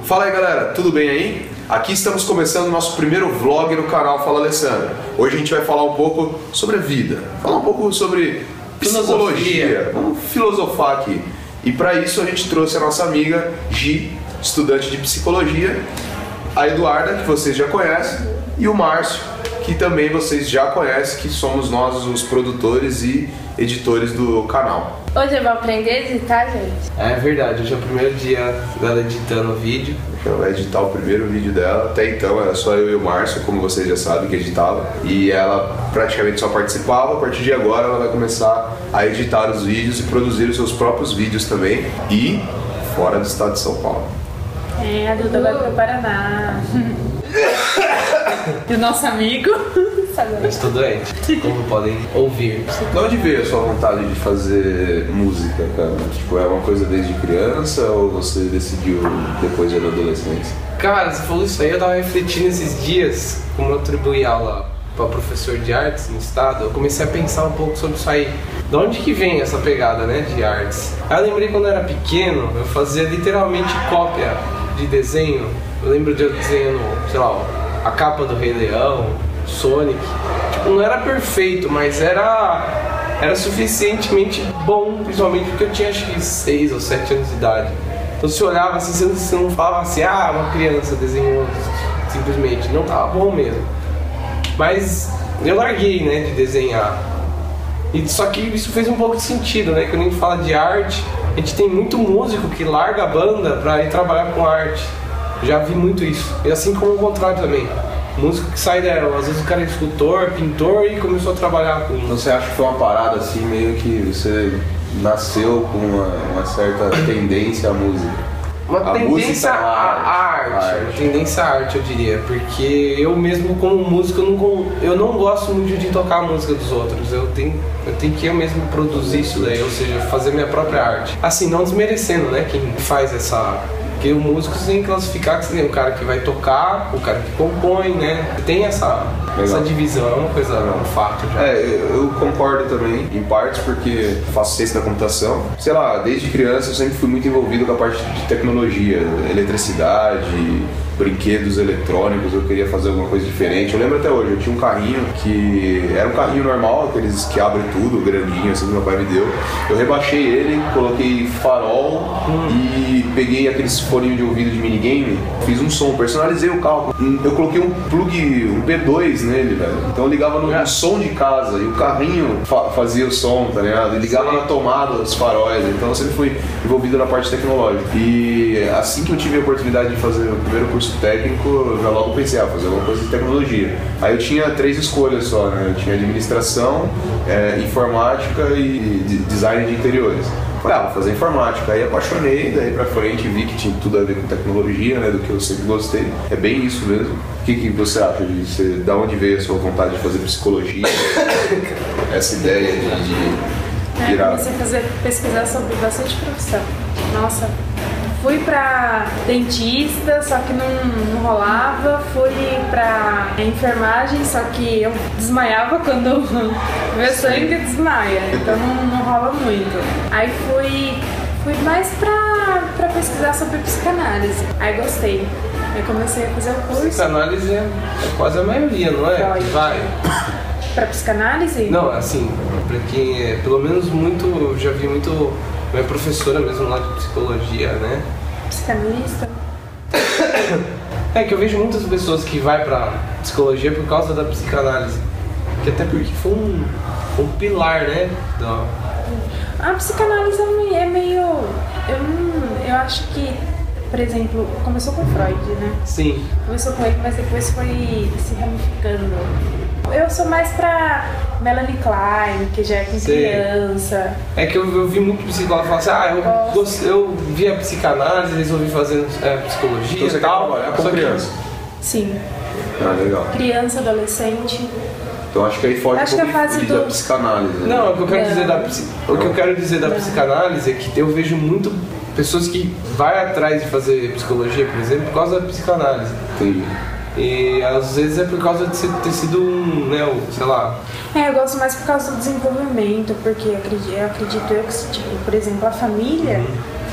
Fala aí galera, tudo bem aí? Aqui estamos começando o nosso primeiro vlog no canal Fala Alessandro. Hoje a gente vai falar um pouco sobre a vida, falar um pouco sobre psicologia, vamos filosofar aqui. E para isso a gente trouxe a nossa amiga Gi, estudante de psicologia, a Eduarda, que vocês já conhecem, e o Márcio, que também vocês já conhecem, que somos nós os produtores e editores do canal. Hoje eu vou aprender a editar, gente. É verdade, hoje é o primeiro dia dela editando o vídeo. Ela vai editar o primeiro vídeo dela. Até então era só eu e o Márcio, como vocês já sabem, que editava. E ela praticamente só participava. A partir de agora ela vai começar a editar os vídeos e produzir os seus próprios vídeos também. E fora do estado de São Paulo. É, a Duda vai pro Paraná. E o nosso amigo... Estudante, como podem ouvir. De onde veio a sua vontade de fazer música, cara? Tipo, é uma coisa desde criança ou você decidiu depois da adolescência? Cara, você falou isso aí, eu tava refletindo esses dias, como eu atribuí aula para professor de artes no estado, eu comecei a pensar um pouco sobre isso aí. De onde que vem essa pegada, né, de artes? Aí eu lembrei quando eu era pequeno, eu fazia literalmente cópia de desenho. Eu lembro de eu desenhando, sei lá, a capa do Rei Leão, Sonic. Tipo, não era perfeito, mas era suficientemente bom, principalmente porque eu tinha acho que 6 ou 7 anos de idade. Então se olhava assim, você não falava assim, ah, uma criança desenhou simplesmente, não tava bom mesmo. Mas eu larguei, né, de desenhar. E só que isso fez um pouco de sentido, né? Quando a gente fala de arte, a gente tem muito músico que larga a banda pra ir trabalhar com arte. Já vi muito isso. E assim como o contrário também. Músico que sai dela, às vezes o cara é escultor, pintor e começou a trabalhar com isso. Você acha que foi uma parada assim, meio que você nasceu com uma certa tendência à música? Uma tendência à arte. Tendência à arte, eu diria. Porque eu mesmo como músico, eu não gosto muito de tocar a música dos outros. Eu tenho que eu mesmo produzir isso daí, ou seja, fazer minha própria arte. Assim, não desmerecendo, né, quem faz essa... Porque o músico você tem que classificar que você tem o cara que vai tocar, o cara que compõe, né? Tem essa divisão, é uma coisa, é um fato já. Eu concordo também, em partes, porque faço ciência da computação. Sei lá, desde criança eu sempre fui muito envolvido com a parte de tecnologia, eletricidade, brinquedos eletrônicos, eu queria fazer alguma coisa diferente. Eu lembro até hoje, eu tinha um carrinho que era um carrinho normal, aqueles que abrem tudo, grandinho, assim, que meu pai me deu. Eu rebaixei ele, coloquei farol e peguei aqueles foninhos de ouvido de minigame, fiz um som, personalizei o carro. Eu coloquei um plug, um P2 nele, velho. Então eu ligava no som de casa e o carrinho fazia o som, tá ligado? E ligava na tomada os faróis. Então eu sempre fui envolvido na parte tecnológica. E assim que eu tive a oportunidade de fazer o primeiro curso técnico, eu já logo pensei, fazer alguma coisa de tecnologia. Aí eu tinha 3 escolhas só, né? Eu tinha administração, informática e design de interiores. Falei, vou fazer informática. Aí apaixonei, daí pra frente vi que tinha tudo a ver com tecnologia, né? Do que eu sempre gostei. É bem isso mesmo. O que você acha disso? Da onde veio a sua vontade de fazer psicologia? Essa ideia de virar... Comecei a pesquisar sobre bastante profissão. Nossa, fui pra dentista, só que não rolava. Fui pra enfermagem, só que eu desmaiava quando meu sangue desmaia, então não rola muito. Aí fui mais pra pesquisar sobre psicanálise. Aí gostei. Aí comecei a fazer o curso. Psicanálise é quase a maioria, não é? Vai. Pra psicanálise? Não, assim, pra quem pelo menos muito, eu já vi muito, minha professora mesmo lá de psicologia, né? Psicanalista. É que eu vejo muitas pessoas que vai pra psicologia por causa da psicanálise. Que até porque foi um pilar, né? A psicanálise é meio... Eu acho que, por exemplo, começou com Freud, né? Sim. Começou com ele, mas depois foi se ramificando. Eu sou mais pra Melanie Klein, que já é com criança. É que eu vi muito psicólogo falar assim, eu vi a psicanálise, resolvi fazer psicologia então, e tal. Trabalhar com criança? Sim. Legal. Criança, adolescente. Então acho que aí foge um pouco da psicanálise. Né? Não, o que eu quero dizer da psicanálise é que eu vejo muito pessoas que vai atrás de fazer psicologia, por exemplo, por causa da psicanálise. Entendi. E às vezes é por causa de ter sido sei lá... Eu gosto mais por causa do desenvolvimento, porque eu acredito que, tipo, por exemplo, a família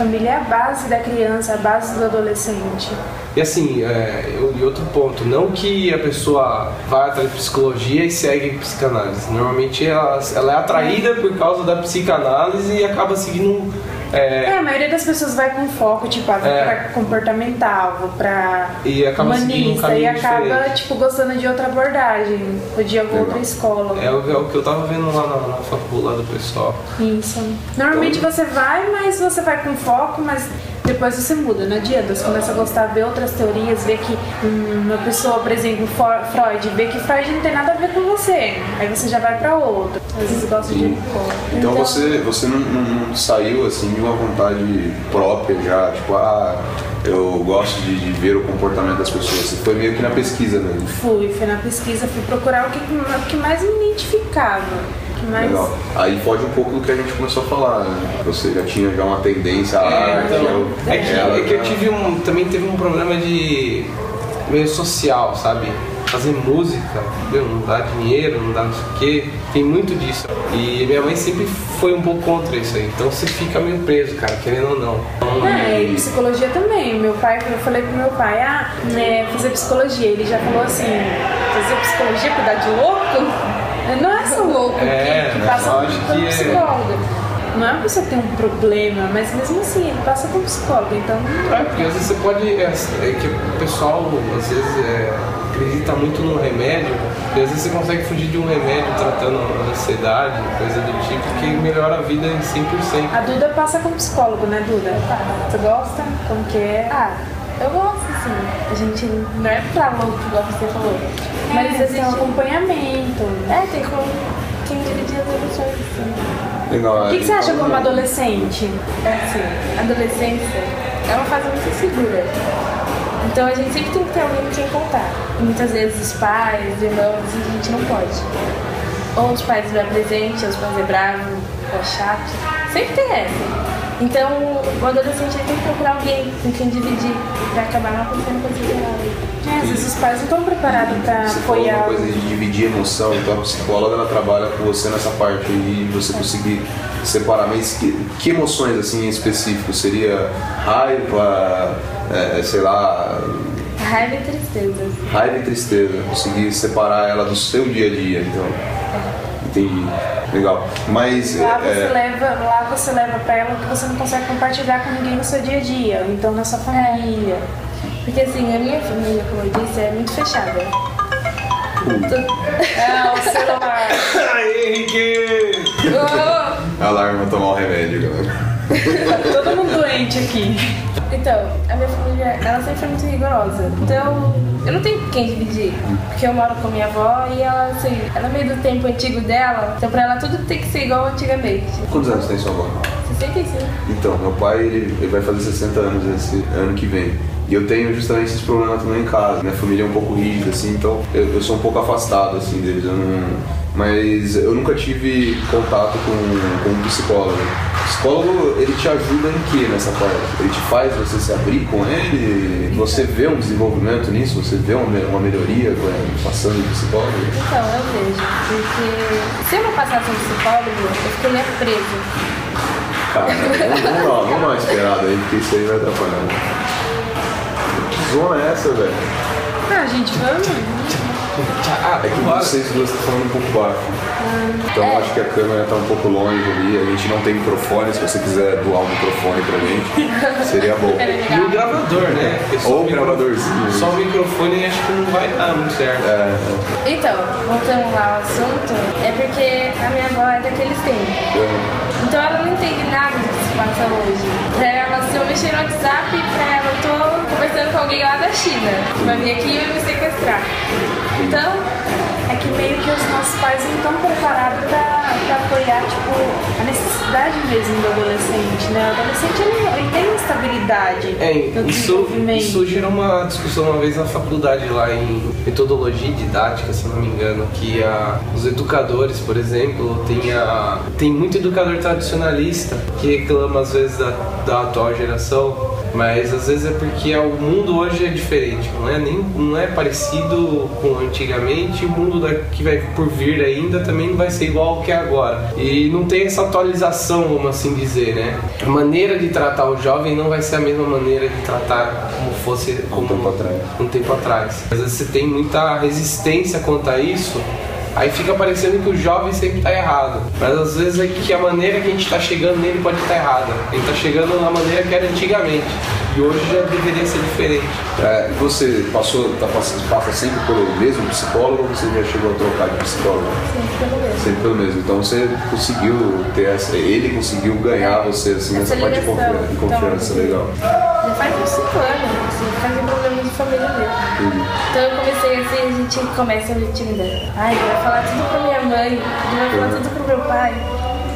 família é a base da criança, a base do adolescente. E assim, e outro ponto, não que a pessoa vá atrás de psicologia e segue psicanálise. Normalmente ela é atraída por causa da psicanálise e acaba seguindo a maioria das pessoas vai com foco, tipo, pra comportamental, vou pra humanista, e acaba, tipo, gostando de outra abordagem, ou de alguma outra escola. É o que eu tava vendo lá na faculdade do pessoal. Isso. Normalmente você vai, mas você vai com foco, mas depois você muda, não adianta. Você começa a gostar, ver outras teorias, ver que uma pessoa, por exemplo, Freud, vê que Freud não tem nada a ver com você. Aí você já vai pra outro. Às vezes gosta de Então você não saiu assim de uma vontade própria já, tipo, eu gosto de ver o comportamento das pessoas. Você foi meio que na pesquisa mesmo? Fui na pesquisa, fui procurar o que mais me identificava. Legal. Aí foge um pouco do que a gente começou a falar, né? Você já tinha uma tendência à arte. Que eu tive também teve um problema de meio social, sabe? Fazer música, não dá dinheiro, não dá não sei o quê, tem muito disso. E minha mãe sempre foi um pouco contra isso aí, então você fica meio preso, cara, querendo ou não. E psicologia também. Eu falei pro meu pai, fazer psicologia. Ele já falou assim, fazer psicologia, cuidar de louco? Não é só louco que passa por psicólogo. Não é uma pessoa que tem um problema, mas mesmo assim, ele passa por psicólogo, então... porque às vezes você pode... que o pessoal, às vezes, acredita muito no remédio, e às vezes você consegue fugir de um remédio tratando a ansiedade, coisa do tipo, que melhora a vida em 100%. A Duda passa com psicólogo, né, Duda? Você gosta? Como que é? Eu gosto, sim. A gente não é pra louco, igual você falou. Mas tem um acompanhamento. Tem que dividir as emoções, assim. Legal. O que você acha como adolescente? Assim, a adolescência é uma fase muito segura. Então a gente sempre tem que ter alguém com quem contar. E muitas vezes os pais, os irmãos, a gente não pode. Ou os pais não é presente, ou os pais é bravo, ou é chato. Sempre tem essa. Então, o adolescente tem que procurar alguém com quem dividir, pra acabar não acontecendo coisa errada. Às vezes os pais não estão preparados pra apoiar. Uma coisa de dividir emoção, então a psicóloga ela trabalha com você nessa parte e você conseguir separar. Mas que emoções assim em específico? Seria raiva, sei lá... Raiva e tristeza. Raiva e tristeza, conseguir separar ela do seu dia a dia, então... Entendi. Legal. Mas lá você leva pra ela o que você não consegue compartilhar com ninguém no seu dia a dia, então na sua família. Porque assim, a minha família, como eu disse, é muito fechada. O celular. Ai, Henrique! Alarma, tomar um remédio, galera. Tá todo mundo doente aqui. Então, a minha família, ela sempre foi muito rigorosa. Então, eu não tenho com quem dividir. Porque eu moro com minha avó e ela, assim, ela é meio do tempo antigo dela. Então, pra ela tudo tem que ser igual antigamente. Quantos anos tem sua avó? 65. Então, meu pai, ele vai fazer 60 anos esse ano que vem. E eu tenho justamente esses problemas também em casa. Minha família é um pouco rígida, assim, então eu sou um pouco afastado, assim, deles. Mas eu nunca tive contato com um psicólogo. O psicólogo, ele te ajuda em que nessa parte? Ele te faz você se abrir com ele? Você vê um desenvolvimento nisso? Você vê uma melhoria passando de psicólogo? Então, eu vejo. Porque se eu não passasse um psicólogo, eu ficaria preso. Cara, vamos dar uma esperada aí, porque isso aí vai atrapalhar. Que zona é essa, velho? Gente, vamos. É que vocês duas estão falando um pouco baixo. Então eu acho que a câmera está um pouco longe ali. A gente não tem microfone. Se você quiser doar um microfone pra gente, seria bom. E o gravador, né? Ou o gravadorzinho. Só o microfone acho que não vai dar muito certo. Então, voltando lá ao assunto, é porque a minha avó é daqueles tempos. Então ela não entende nada do que se passa hoje. Pra ela, se eu mexer no WhatsApp, pra ela eu tô conversando com alguém lá da China, que vai vir aqui e vai me sequestrar. Então, é que meio que os nossos pais não estão preparados pra apoiar, tipo, a necessidade mesmo do adolescente, né? O adolescente, ele tem estabilidade no desenvolvimento. Isso gerou uma discussão uma vez na faculdade lá em metodologia e didática, se eu não me engano, que os educadores, por exemplo, tem muito educador tradicionalista que reclama às vezes da atual geração, mas às vezes é porque o mundo hoje é diferente, não é parecido com antigamente, o mundo que vai por vir ainda também não vai ser igual ao que é agora. E não tem essa atualização, vamos assim dizer, né? A maneira de tratar o jovem não vai ser a mesma maneira de tratar como fosse um tempo atrás. Às vezes você tem muita resistência quanto a isso, aí fica parecendo que o jovem sempre está errado. Mas às vezes é que a maneira que a gente está chegando nele pode estar errada. Ele está chegando na maneira que era antigamente. E hoje já deveria ser diferente. Você passa sempre pelo mesmo psicólogo ou você já chegou a trocar de psicólogo? Sempre pelo mesmo. Sempre pelo mesmo. Então você conseguiu ele conseguiu ganhar você assim, nessa parte de confiança. Então, legal. Já faz uns 5 anos, assim, faz um problema de família mesmo. Então eu comecei assim, a gente começa a me intimidar. Ai, ele vai falar tudo pra minha mãe, ele vai falar tudo pro meu pai.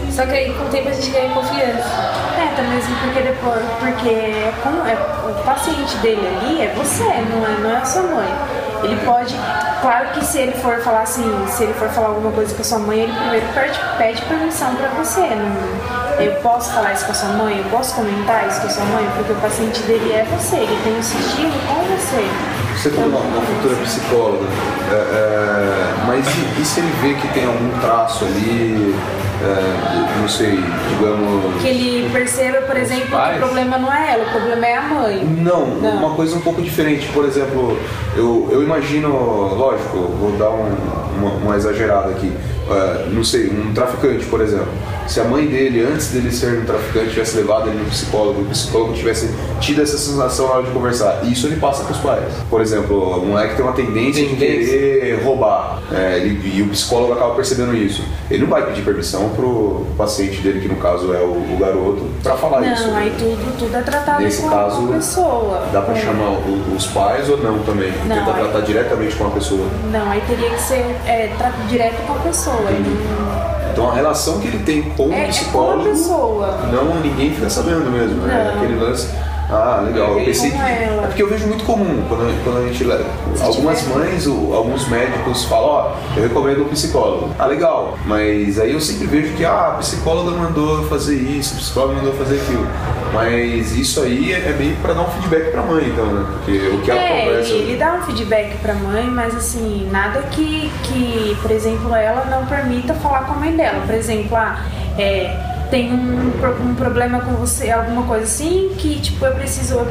Só que aí com o tempo a gente ganha confiança. Até mesmo porque o paciente dele ali é você, não é a sua mãe. Ele pode, claro que se ele for falar assim, se ele for falar alguma coisa com a sua mãe, ele primeiro pede permissão pra você. Eu posso falar isso com a sua mãe, eu posso comentar isso com a sua mãe, porque o paciente dele é você, ele tem um sigilo com você. Você como uma futura psicóloga, mas e se ele vê que tem algum traço ali, não sei, digamos... Que ele perceba, por exemplo, que o problema não é ela, o problema é a mãe. Não, uma coisa um pouco diferente. Por exemplo, eu imagino, lógico, vou dar uma exagerada aqui, não sei, um traficante, por exemplo. Se a mãe dele, antes dele ser um traficante, tivesse levado ele no psicólogo, o psicólogo tivesse tido essa sensação na hora de conversar, isso ele passa para os pais. Por exemplo, o moleque tem uma tendência de querer roubar, e o psicólogo acaba percebendo isso. Ele não vai pedir permissão pro paciente dele, que no caso é o garoto, para falar isso. Não, aí tudo é tratado nesse com caso, a pessoa. Dá para chamar os pais ou não também? Não, Tenta tratar diretamente com a pessoa. Não, aí teria que ser direto com a pessoa. Então a relação que ele tem com o psicólogo, com a pessoa. Não, ninguém fica sabendo mesmo, né? Aquele lance. Ah, legal. Eu pensei que... É porque eu vejo muito comum quando a gente leva. Algumas mães, alguns médicos falam, eu recomendo um psicólogo. Ah, legal. Mas aí eu sempre vejo que a psicóloga mandou fazer isso, a psicóloga mandou fazer aquilo. Mas isso aí é meio para dar um feedback pra mãe, então, né? Porque o que ela conversa... ele dá um feedback pra mãe, mas assim, nada que por exemplo, ela não permita falar com a mãe dela. Por exemplo, tem um problema com você, alguma coisa assim, que tipo, eu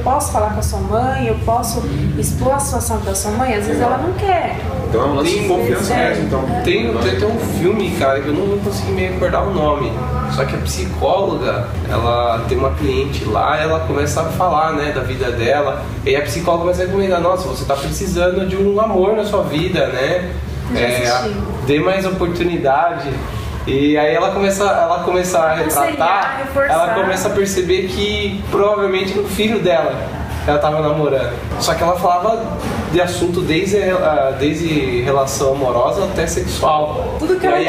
posso falar com a sua mãe, eu posso expor a situação da sua mãe, às vezes ela não quer. Então é um lance de confiança mesmo. Então. Tem um filme, cara, que eu não vou conseguir me recordar o nome. Só que a psicóloga, ela tem uma cliente lá, ela começa a falar, né, da vida dela, e a psicóloga começa a recomendar, nossa, você tá precisando de um amor na sua vida, né? Dê mais oportunidade. E aí ela começa a retratar, ela começa a perceber que provavelmente o filho dela ela estava namorando. Só que ela falava de assunto desde relação amorosa até sexual. Tudo que aí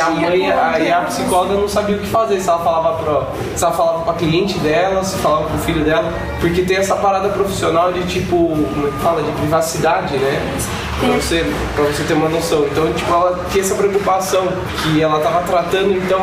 a psicóloga não sabia o que fazer, se ela falava pra cliente dela, se falava pro filho dela, porque tem essa parada profissional de tipo, como é que fala, de privacidade, né? Pra você ter uma noção. Então, tipo, ela tinha essa preocupação que ela tava tratando, então,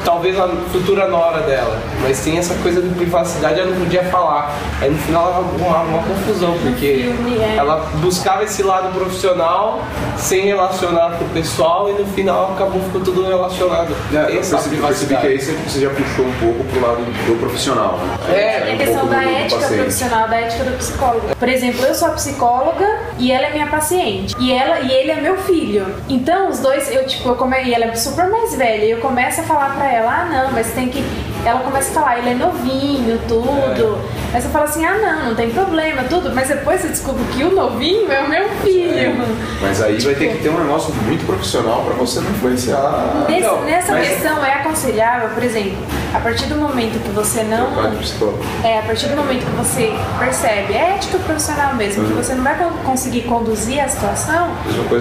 talvez a futura nora dela. Mas tem essa coisa de privacidade, ela não podia falar. Aí no final ela arrumava uma confusão, porque ela buscava esse lado profissional sem relacionar com o pessoal, e no final ficou tudo relacionado. Eu percebi que aí você já puxou um pouco pro lado do profissional, né? A questão da ética profissional, da ética do psicólogo. Por exemplo, eu sou a psicóloga e ela é minha paciente. E ele é meu filho. Então, os dois, e ela é super mais velha. E eu começo a falar pra ela, não, mas tem que... Ela começa a falar, ele é novinho, tudo. Mas eu falo assim, não tem problema, tudo. Mas depois eu descubro que o novinho é o meu filho. Mas aí vai ter que ter um negócio muito profissional pra você não influenciar. Nessa questão é aconselhável, por exemplo, a partir do momento que você não... a partir do momento que você percebe, é ética profissional mesmo, que você não vai conseguir conduzir a situação,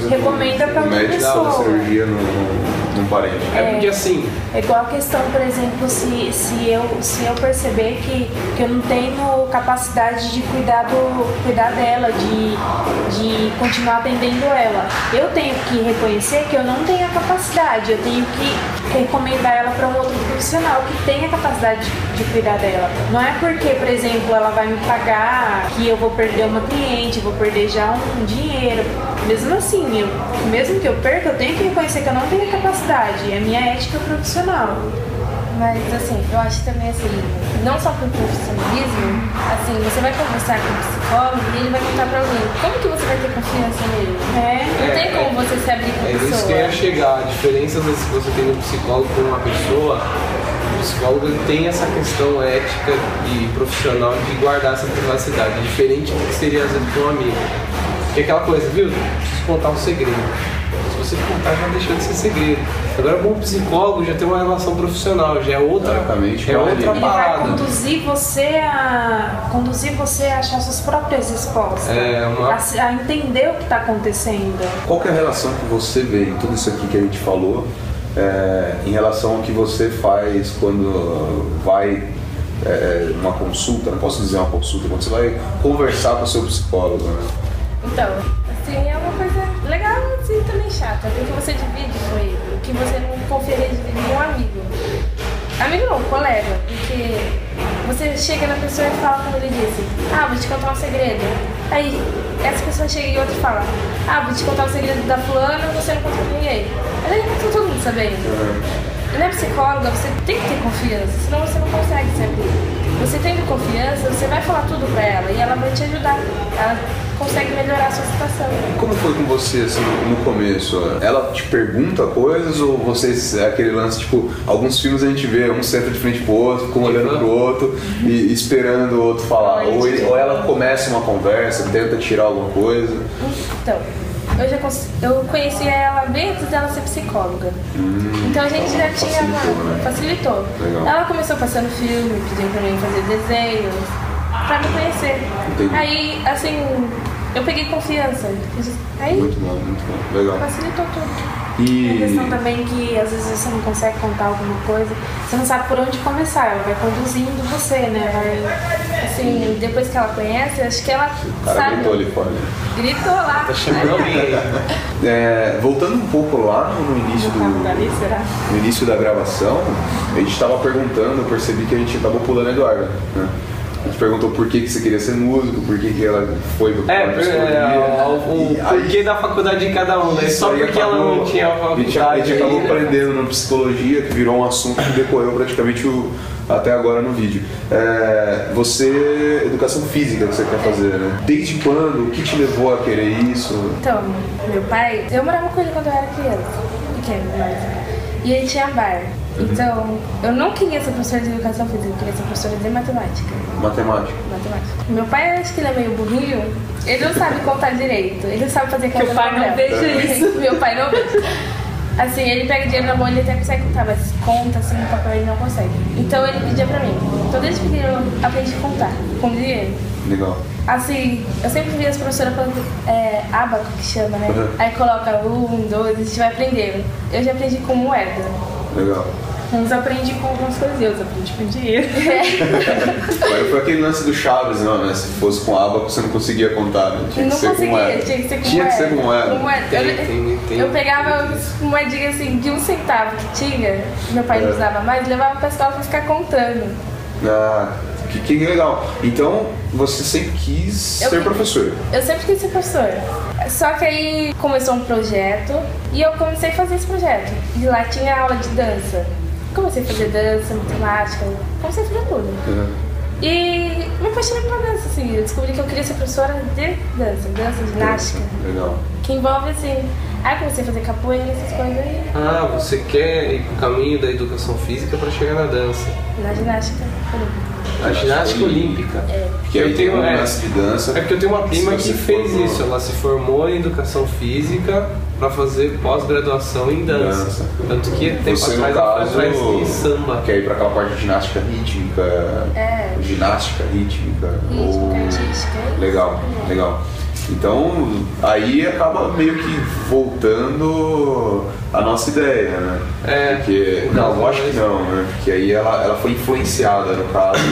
recomenda pra outra pessoa. Cirurgia num parente. Porque assim... É igual a questão, por exemplo, se eu perceber que eu não tenho capacidade de cuidar dela, de continuar atendendo ela, eu tenho que reconhecer que eu não tenho a capacidade, eu tenho que recomendar ela para um outro profissional que tenha capacidade de cuidar dela. Não é porque, por exemplo, ela vai me pagar que eu vou perder uma cliente, vou perder já um dinheiro. Mesmo assim, mesmo que eu perca, eu tenho que reconhecer que eu não tenho capacidade. É minha ética profissional. Mas assim, eu acho também assim, não só pro profissionalismo, assim, você vai conversar com o psicólogo e ele vai contar pra alguém. Como que você vai ter confiança nele? Não tem como você se abrir com a pessoa. É isso que eu ia chegar. A diferença às vezes que você tem no psicólogo com uma pessoa, o psicólogo ele tem essa questão ética e profissional de guardar essa privacidade, diferente do que seria às vezes com um amigo. Que é aquela coisa, viu? Preciso contar um segredo. Se você contar, já deixou de ser segredo. Agora, um bom psicólogo já tem uma relação profissional, já é outra parada. Ele vai conduzir você a achar suas próprias respostas, a entender o que está acontecendo. Qual que é a relação que você vê em tudo isso aqui que a gente falou, em relação ao que você faz quando vai uma consulta, não posso dizer uma consulta, quando você vai conversar com o seu psicólogo, né? Então, assim, é uma coisa legal e também chata, porque você divide com ele, o que você não confiaria dividir com um amigo. Amigo não, colega, porque você chega na pessoa e fala como ele disse, vou te contar um segredo. Aí, essa pessoa chega e outra fala, vou te contar o segredo da fulana e você não conta pra ninguém. Aí tá todo mundo sabendo. E na psicóloga, você tem que ter confiança, senão você não consegue se abrir. Você tendo confiança, você vai falar tudo pra ela e ela vai te ajudar. Ela consegue melhorar a sua situação. Como foi com você, assim, no começo? Ela te pergunta coisas ou vocês, é aquele lance, tipo, alguns filmes a gente vê, um senta de frente pro outro, fica um olhando pro outro e esperando o outro falar. Ou ela começa uma conversa, tenta tirar alguma coisa. Então, eu conheci ela bem antes dela ser psicóloga. Então a gente já tinha facilitou. Legal. Ela começou passando filme, pedindo pra mim fazer desenhos, pra me conhecer. Entendi. Aí, assim, eu peguei confiança. Aí, muito bom, legal. Facilitou tudo. E a questão também que às vezes você não consegue contar alguma coisa, você não sabe por onde começar, ela vai conduzindo você, né? Vai, assim, depois que ela conhece, acho que ela sabe. Gritou ali fora. Gritou lá. Tá chamando alguém. Voltando um pouco lá no início da gravação, a gente estava perguntando, eu percebi que a gente acabou pulando a Eduarda, né? A gente perguntou por que você queria ser músico, por que ela foi pro o porquê da faculdade de cada um, né? Só porque ela não tinha faculdade. A gente acabou aprendendo na psicologia, que virou um assunto que decorreu praticamente até agora no vídeo. Educação física que você quer fazer, né? Desde quando? O que te levou a querer isso? Então, meu pai, eu morava com ele quando eu era criança, pequeno, e ele tinha bar. Então, eu não queria ser professora de educação física, eu queria ser professora de matemática. Matemática. Meu pai, acho que ele é meio burrinho, ele não sabe contar direito, ele não sabe fazer conta. Meu pai não veja isso. Meu pai não veja. Assim, ele pega dinheiro na mão, ele até consegue contar, mas conta assim no papel ele não consegue. Então ele pedia pra mim. Então desde pequeno eu aprendi a contar com dinheiro. Legal. Assim, eu sempre vi as professoras falando ábaco que chama, né? Aí coloca 1, 2, a gente vai aprendendo. Eu já aprendi com moeda. Legal. Uns aprendi com algumas coisas, eu aprendi com dinheiro. Agora foi aquele lance do Chaves, não, né? Se fosse com ábaco você não conseguia contar, né? Tinha que ser com moeda. Tinha que ser com moeda. Eu pegava moedinhas assim de 1 centavo que tinha, meu pai não usava mais, levava pra escola pra ficar contando. Que legal. Então, você sempre quis ser professor? Eu sempre quis ser professor. Só que aí começou um projeto e eu comecei a fazer esse projeto. E lá tinha aula de dança. Comecei a fazer dança, matemática, comecei a fazer tudo. E me apaixonei pela dança, assim. Eu descobri que eu queria ser professora de dança, ginástica. Legal. Que envolve, assim... Aí eu comecei a fazer capoeira, essas coisas aí. Você quer ir pro caminho da educação física pra chegar na dança? Na ginástica olímpica. A ginástica olímpica. Porque eu tenho de dança. É porque eu tenho uma prima que fez isso. Ela se formou em educação física para fazer pós-graduação em dança. Tanto que tempo atrás ela foi atrás de samba. Quer ir para aquela parte de ginástica rítmica? Ginástica rítmica. Artística. Legal. Então, aí acaba meio que voltando a nossa ideia, né? Porque, não, eu acho que não, né? Porque aí ela foi influenciada, no caso,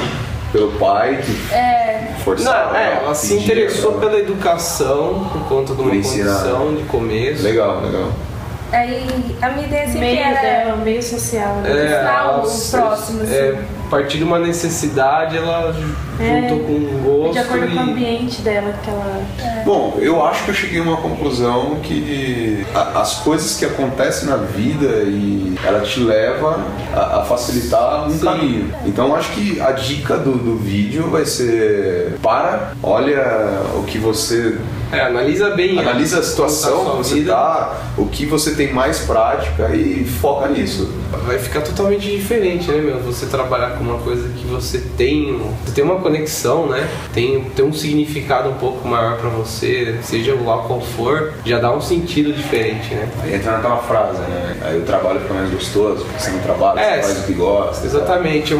pelo pai que forçava. Ela se interessou pela educação por conta de uma condição de começo. Legal. Aí a minha ideia sempre Meio era dela, meio social. Né? ensinar os próximos, assim. A partir de uma necessidade, ela juntou com um gosto. De acordo com o ambiente dela que ela... Bom, eu acho que eu cheguei a uma conclusão que as coisas que acontecem na vida e ela te leva a facilitar um caminho. Então eu acho que a dica do vídeo vai ser: olha o que você... analisa bem. Analisa a situação que você tá, o que você tem mais prática e foca nisso. Vai ficar totalmente diferente, né, meu? Você trabalhar com uma coisa que você tem uma conexão, né? Tem um significado um pouco maior pra você, seja lá qual for, já dá um sentido diferente, né? Aí entra naquela frase, né? Aí o trabalho fica mais gostoso, porque você não trabalha, você faz o que gosta. Exatamente.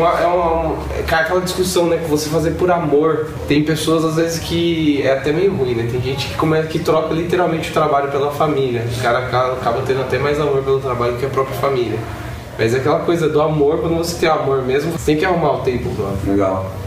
Aquela discussão, né? Que você fazer por amor. Tem pessoas, às vezes, que é até meio ruim, né? Tem gente que troca literalmente o trabalho pela família. O cara acaba tendo até mais amor pelo trabalho que a própria família. Mas é aquela coisa do amor, quando você tem amor mesmo, você tem que arrumar o tempo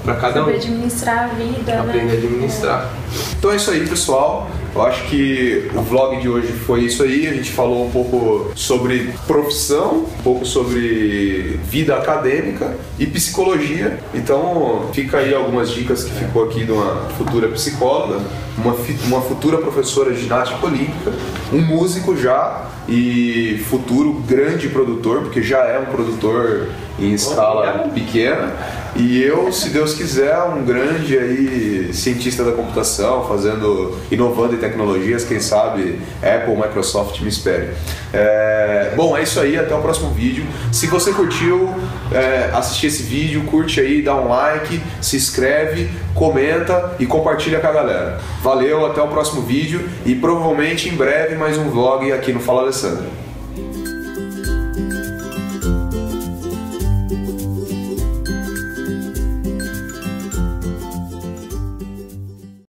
pra cada um. Saber administrar a vida, Aprender né? a administrar. Então é isso aí, pessoal. Eu acho que o vlog de hoje foi isso aí. A gente falou um pouco sobre profissão, um pouco sobre vida acadêmica e psicologia. Então fica aí algumas dicas que ficou aqui de uma futura psicóloga, uma futura professora de ginástica olímpica, um músico já e futuro grande produtor, porque já é um produtor em escala pequena, e eu, se Deus quiser, um grande aí cientista da computação, inovando em tecnologias, quem sabe Apple, Microsoft me espere. Bom, é isso aí, até o próximo vídeo. Se você curtiu assistir esse vídeo, curte aí, dá um like, se inscreve, comenta e compartilha com a galera. Valeu, até o próximo vídeo e provavelmente em breve mais um vlog aqui no Fala Alessandro.